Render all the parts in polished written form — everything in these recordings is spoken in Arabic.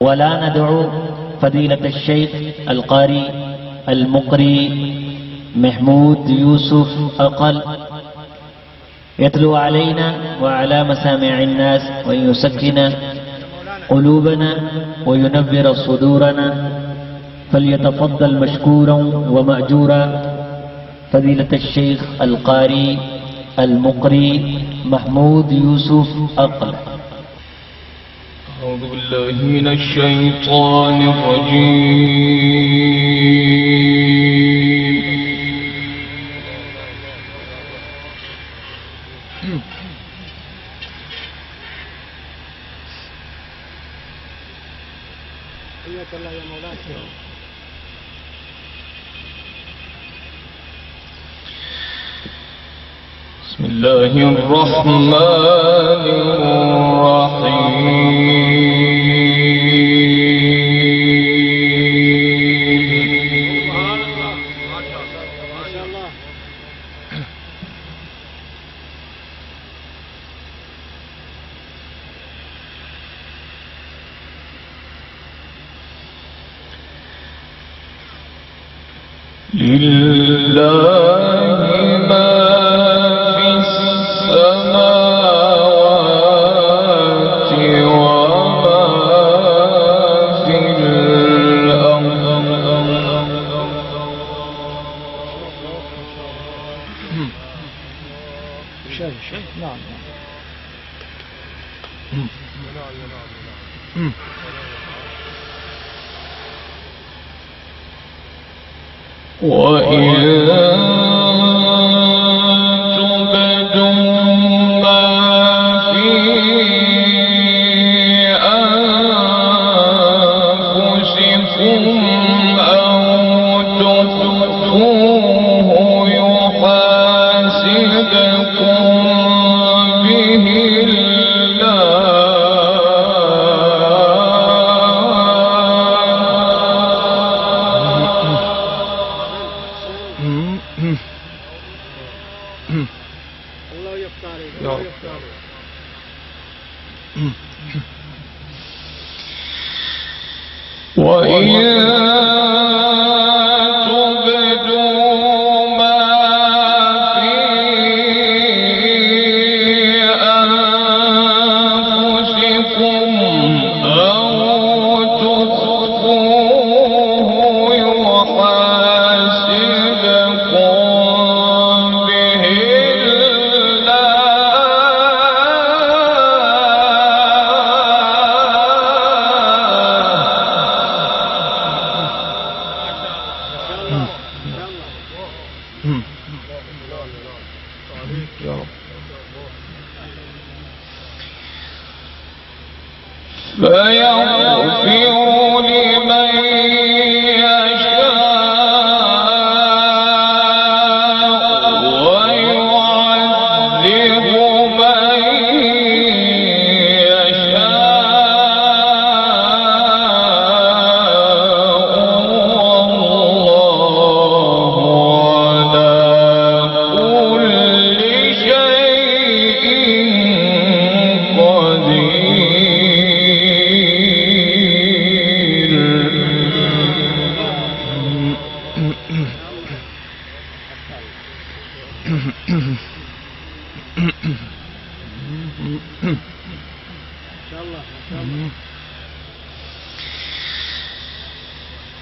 ولا ندعو فضيلة الشيخ القاري المقري محمود يوسف أقل يتلو علينا وعلى مسامع الناس ويسكن قلوبنا وينبر صدورنا، فليتفضل مشكورا ومأجورا فضيلة الشيخ القاري المقري محمود يوسف أقل. أعوذ بالله من الشيطان الرجيم. حياك الله يا مولانا. بسم الله الرحمن لله ما في السماوات وما في الأرض. نعم. وإن تبدوا ما في أنفسكم أو تخفوه يحاسبكم به الله يفتح عليك. يا الله رب. يفتح عليك. وإن تبدوا ما في أنفسكم أو تخفوه يحاسبكم به يا رب. فيغفر لمن يشاء ويعذب من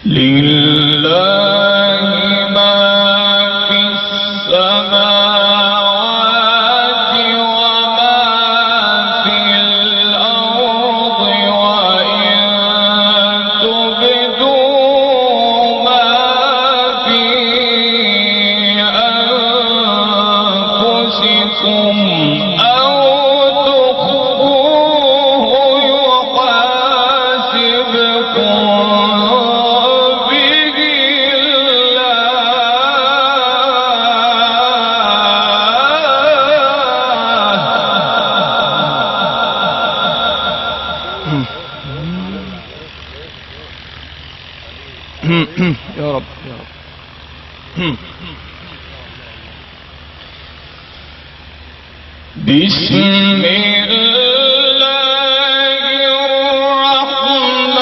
لله ما في السماوات وما في الأرض. وإن تبدوا ما في أنفسكم أو تخفوه يحاسبكم يا رب يا رب. بسم الله الرحمن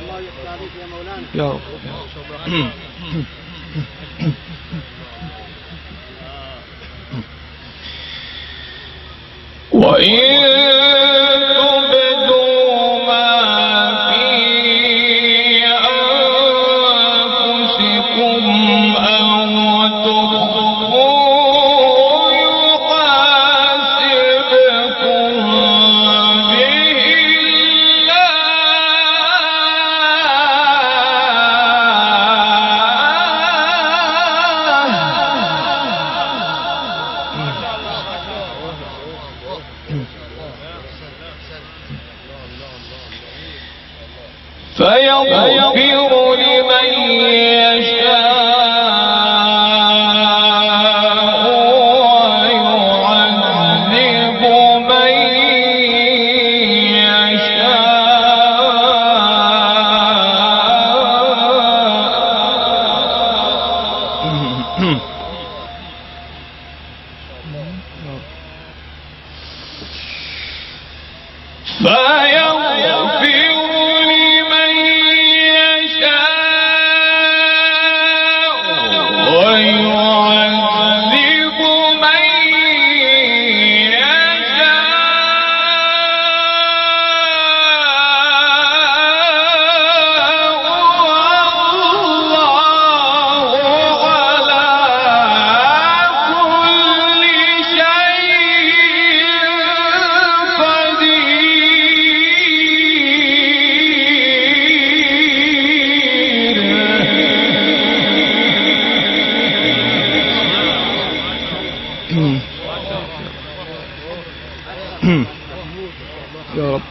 الله يفتح عليك يا مولانا. يا رب. وإن تبدوا ما في أنفسكم أو تخفوه يحاسبكم به فيغفر لمن يشاء ويعذب من يا رب.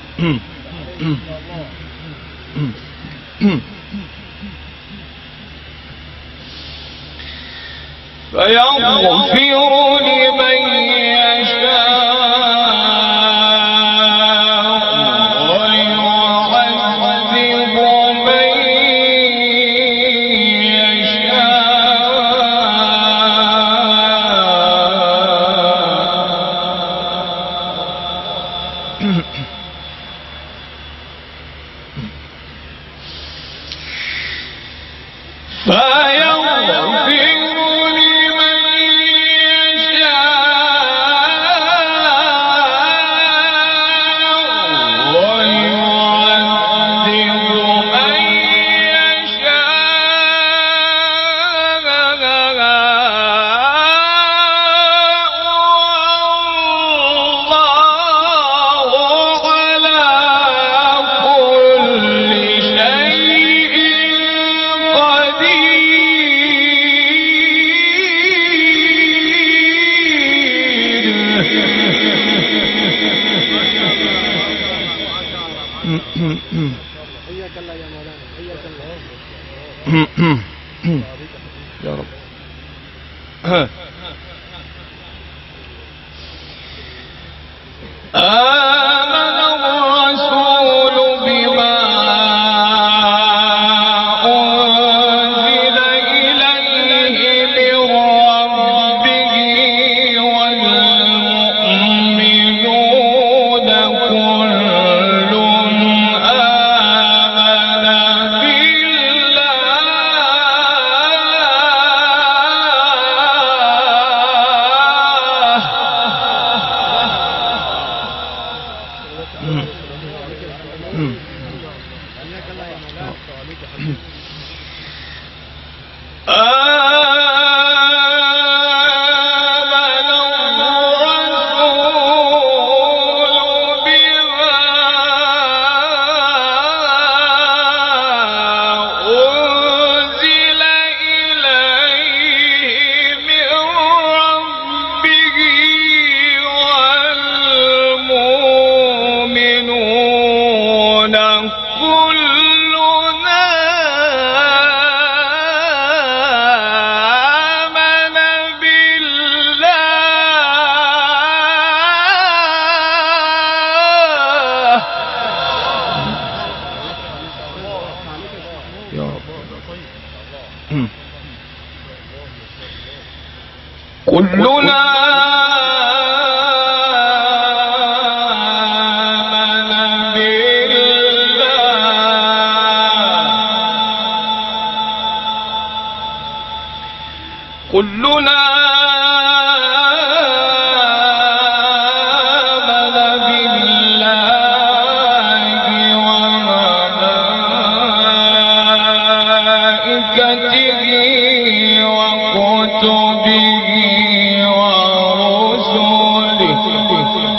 فيغفر لمن يشاء ويعذب من حياك الله يا مولانا. حياك الله. يا رب. آمن الرسول بما أنزل إليه من ربه والمؤمنون كل آمن بالله كلنا كلنا آمن بالله وملائكته وكتبه ورسله كلنا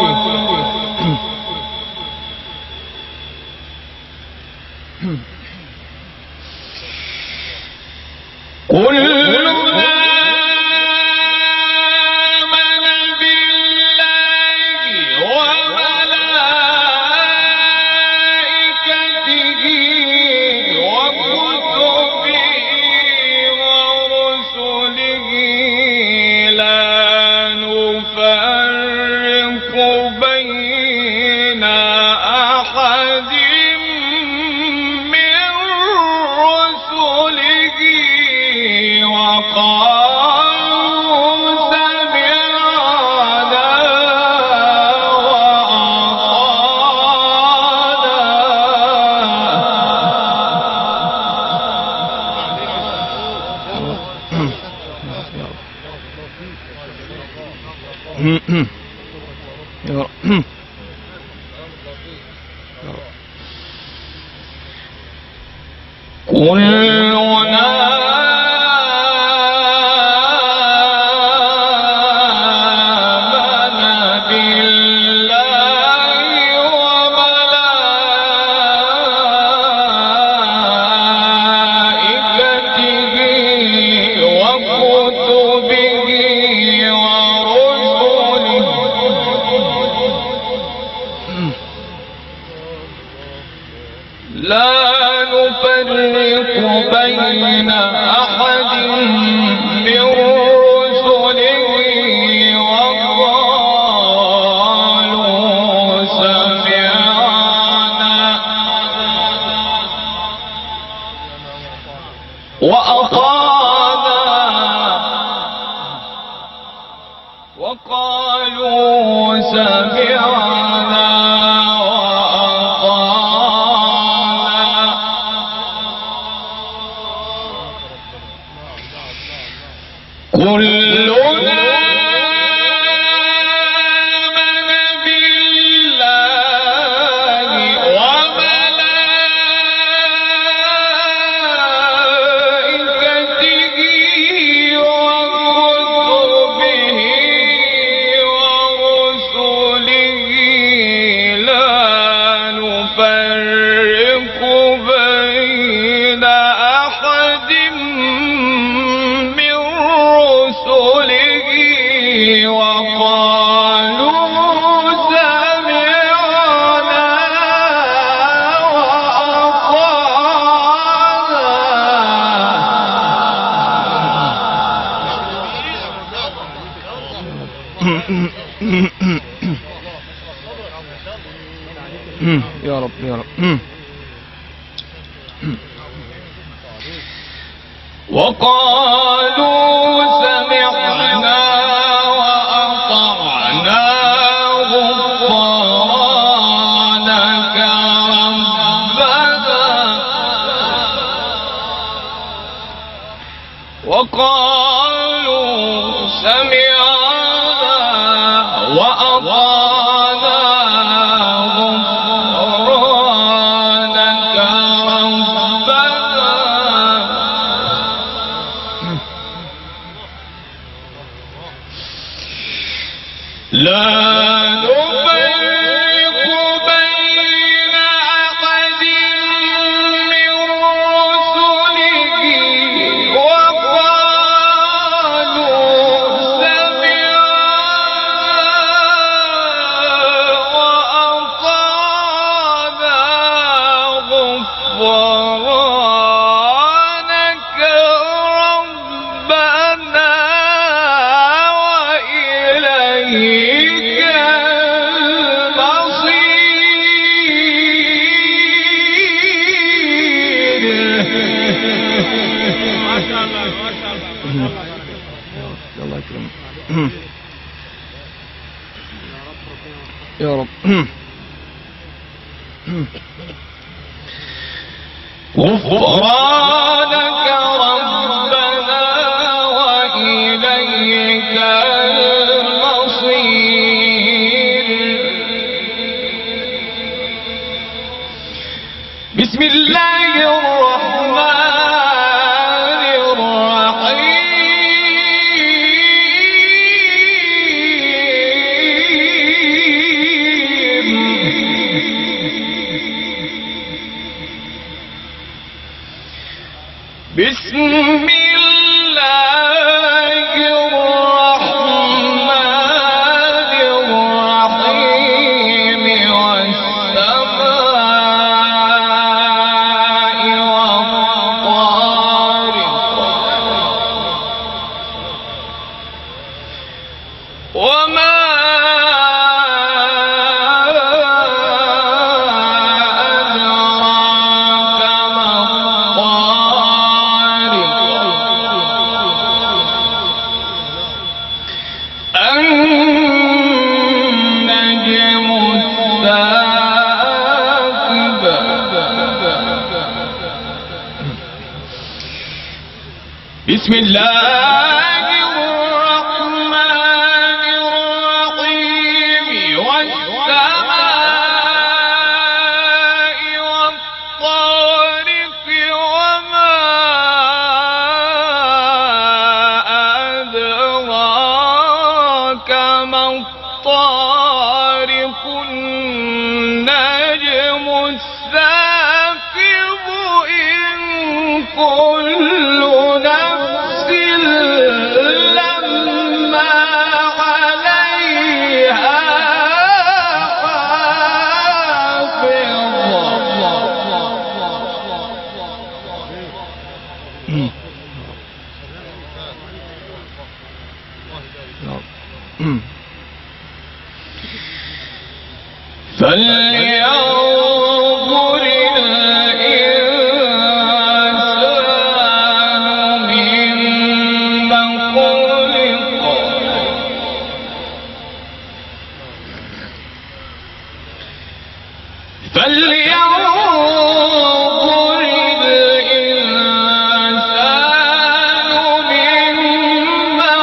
كلنا آمن بالله وملائكته وكتبه ورسله لا نفرق بين أحد من رسله وقالوا سمعنا وأطعنا وقالوا سمعنا كلنا آمن بالله وملائكته وكتبه ورسله لا نفرق بين أحد من رسله وقالوا سمعنا وأطعنا يا رب يا رب وقالوا سمعنا وأطعنا غفرانك ربنا وقالوا سمعنا وأطعنا غفرانك ربنا لا نفرق بين أحد من رسله وقالوا سمعنا وأطعنا غفرانك ربنا وإليك المصير. الله يكرمك يا رب. غفرانك ربنا وإليك المصير. بسم الله الرحمن بسم الله الرحمن الرحيم والسماء والطارق وما بسم الله الرحمن الرحيم والسماء والطارق وما أدراك ما الطارق النجم الثاقب إن كل نفس لما عليها فلينظر الإنسان مما خلق فلينظر الإنسان مما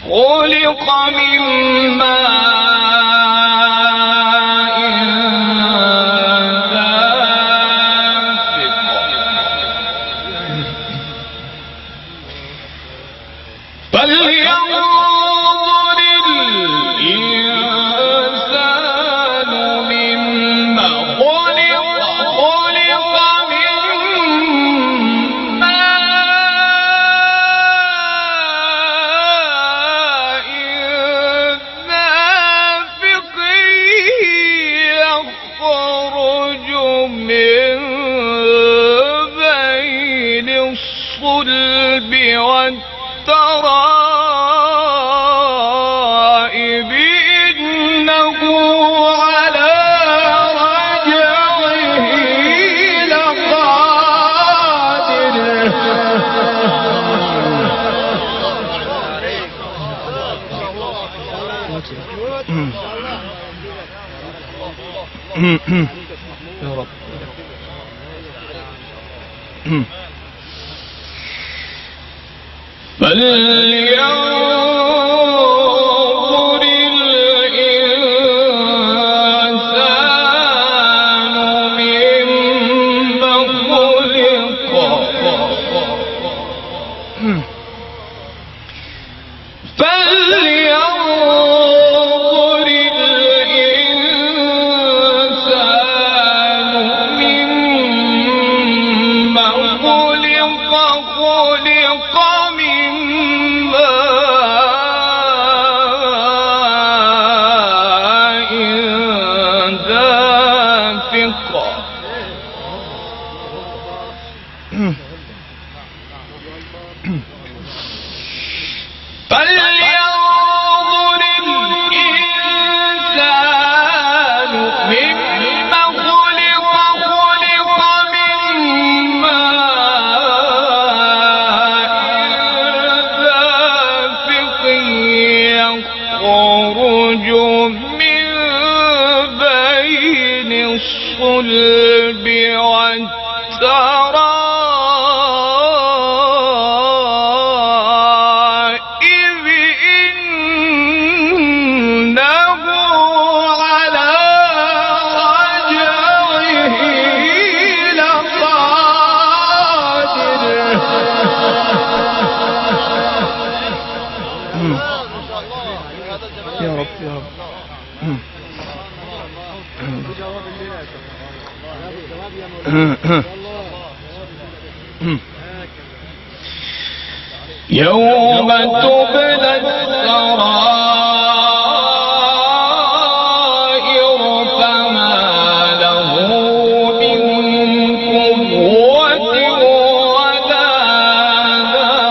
خلق من ماء دافق فلينظر الإنسان مما خلق من ماء دافق يخرج من بين الصلب والترائب إنه على رجعه لقادر يا رب. فلينظر الإنسان مما خلق فلينظر الإنسان مما خلق من ماء دافق فلينظر الإنسان مما خلق من ماء السرائر إنه على رجعه لقادر. يا رب يا رب. جواب الليلة يا شيخ. جواب يا مولانا. يوم تبلى السرائر فما له من قوة ولا ناصر.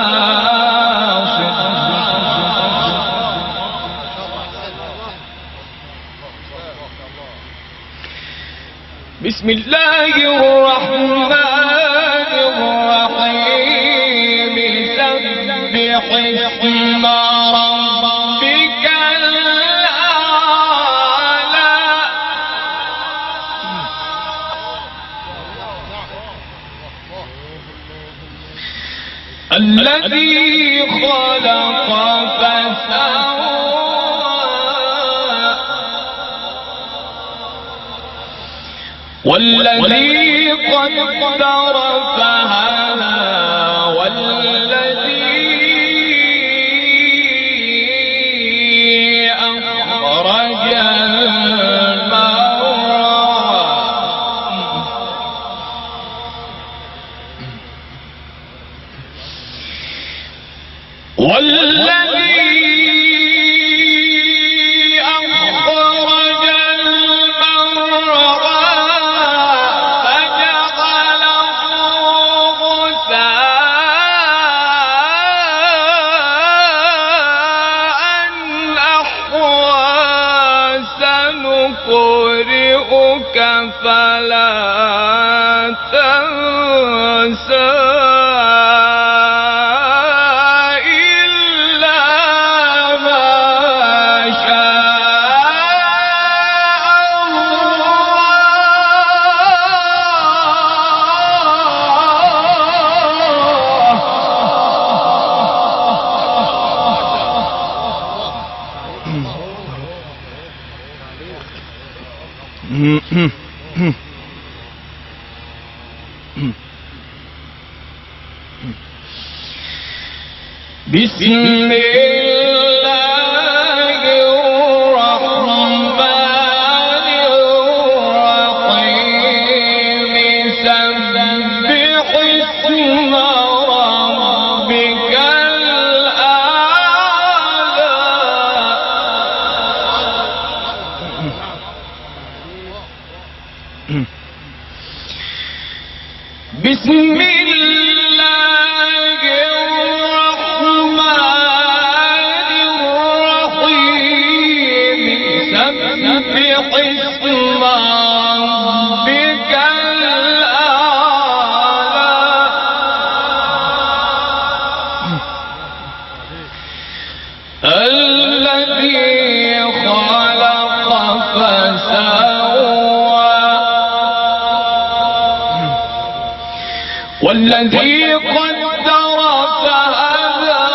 بسم الله الرحمن الرحيم. سبح اسم ربك الأعلى. الذي خلق فسوى والذي قدر فهدى والذي أخرج المرعى نقرئك فلا تنسى إلا ما شاء بسم الله الرحمن الرحيم سبح اسم ربك الأعلى. بسم الله الرحمن الرحيم سبح اسم ربك الأعلى. الذي خلق فسوى والذي قدر فهدى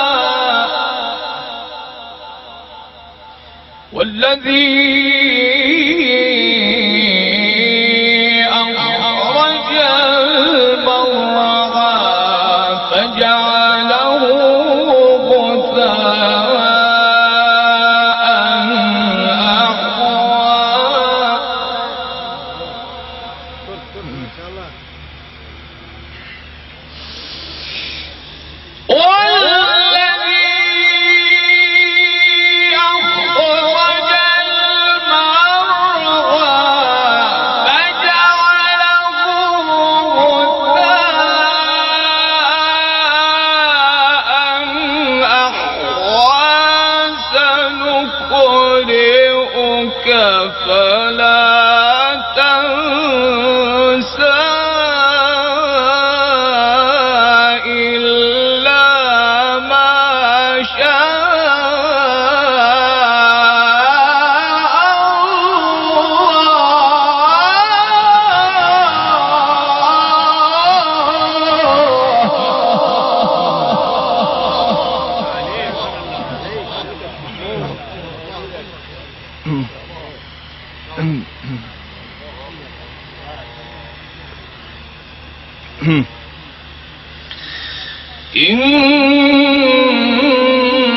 والذي أخرج المرعى فجعله غثاء والذي أخرج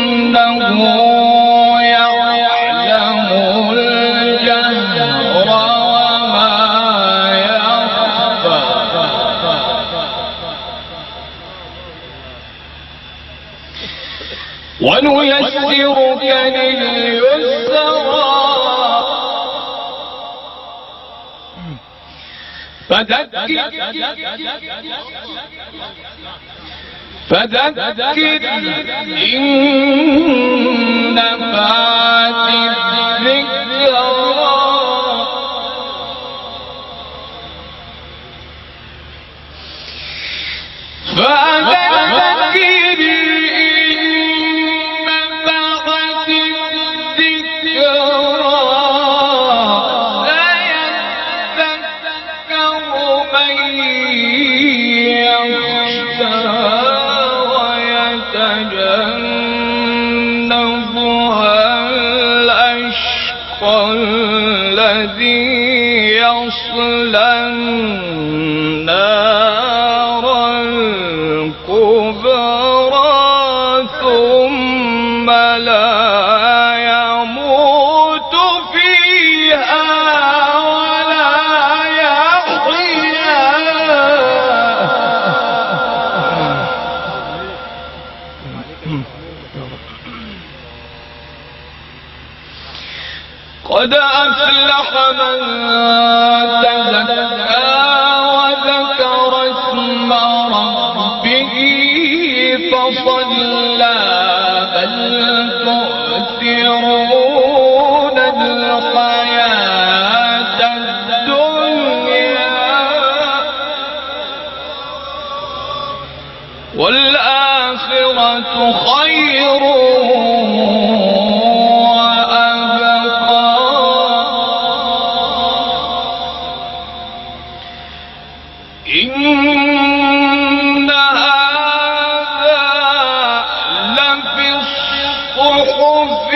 إنه يعلم الجهر وما يخفى ونيسرك لليسرى فذكر إن نفعت الذكرى فذكر إن نفعت الذكرى سيذكر من يخشى ويتجنبها الأشقى الذي يصلى النار الكبرى ثم لا يموت فيها ولا يحيا قد أفلح من تزكى وذكر اسم ربه فصلى بل تؤثرون الحياة الدنيا والآخرة خير إن هذا لفي الصحف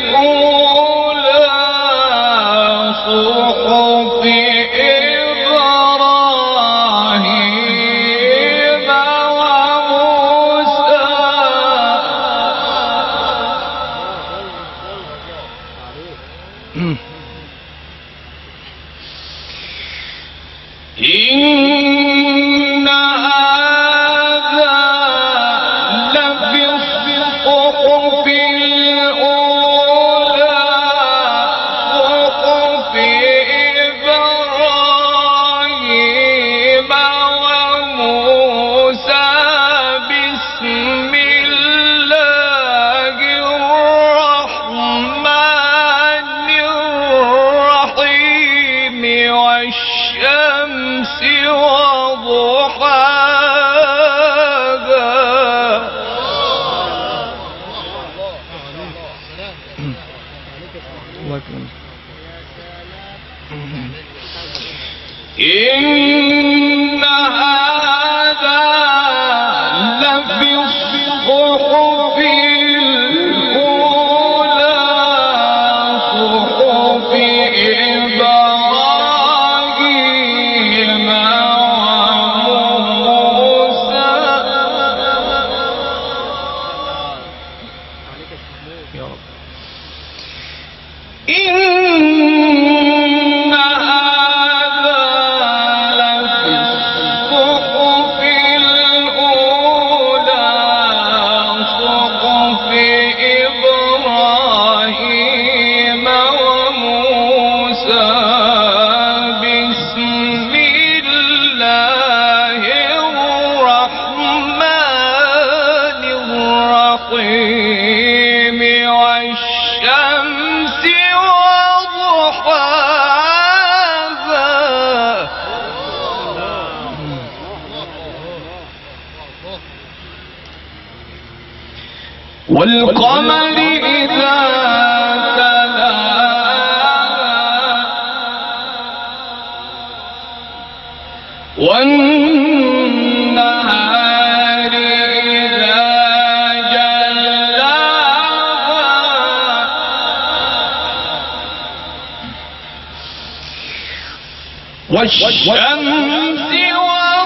الأولى صحف إبراهيم وموسى إن هذا لفي الصحف الأولى صحف إبراهيم وموسى بسم الله الرحمن الرحيم والشمس وضحاها الله يكرمك. إن هذا لفي الصحف الأولى صحف إبراهيم وموسى يا رب. إن هذا لفي الصحف الأولى صحف إبراهيم وموسى بسم الله الرحمن الرحيم والشمس وضحاها والقمر إذا تلاها والنهار إذا جلاها والشمس وضحاها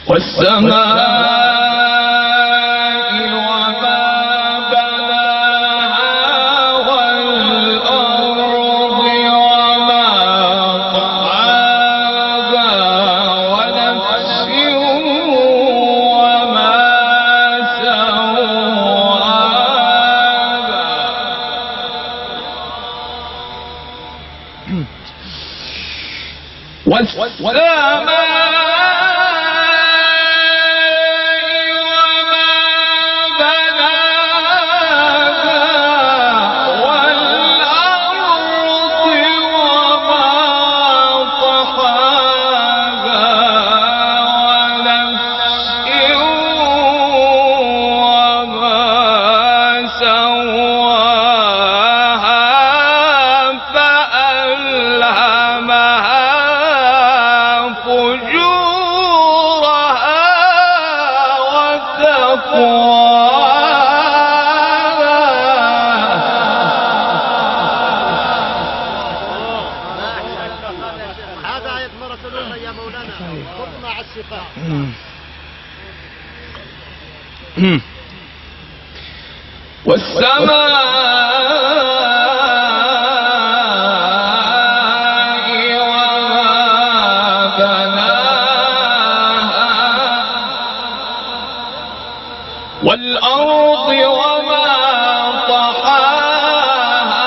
والسماء وما بناها والأرض وما طحاها ونفس وما سواها هذا آية مرة أخرى يا مولانا خذ مع السقاء. والسماء وما بناها والأرض وما طحاها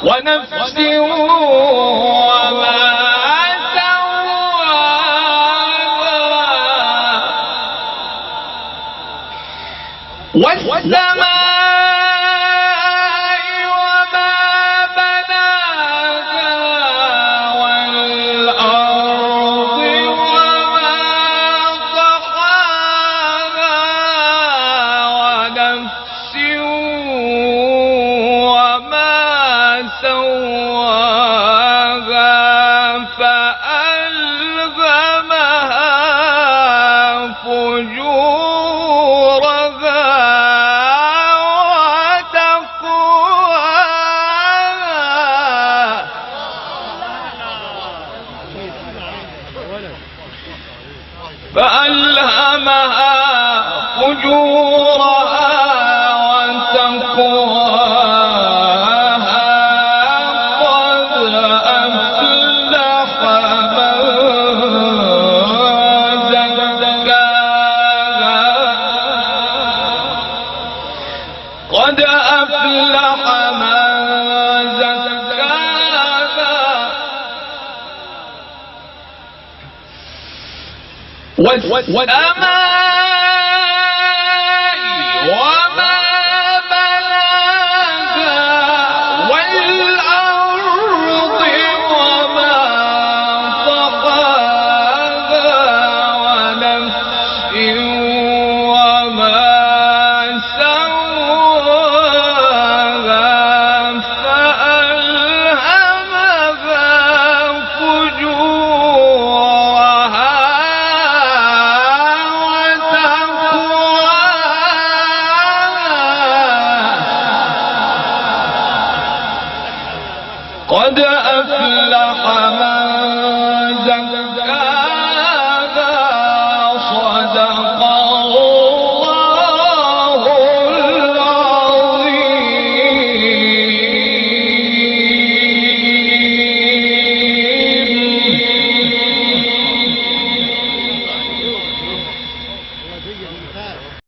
ونفس وما سواها والسماء وما بناها والأرض وما طحاها ونفس وما سواها فألهمها فجورها فألهمها فجورها وتقواها قد أفلح من زكاها قد أفلح من زكاها والسماء وما بناها والأرض وما طحاها ونفس وما سواها فألهمها فجورها قد أفلح من زكاها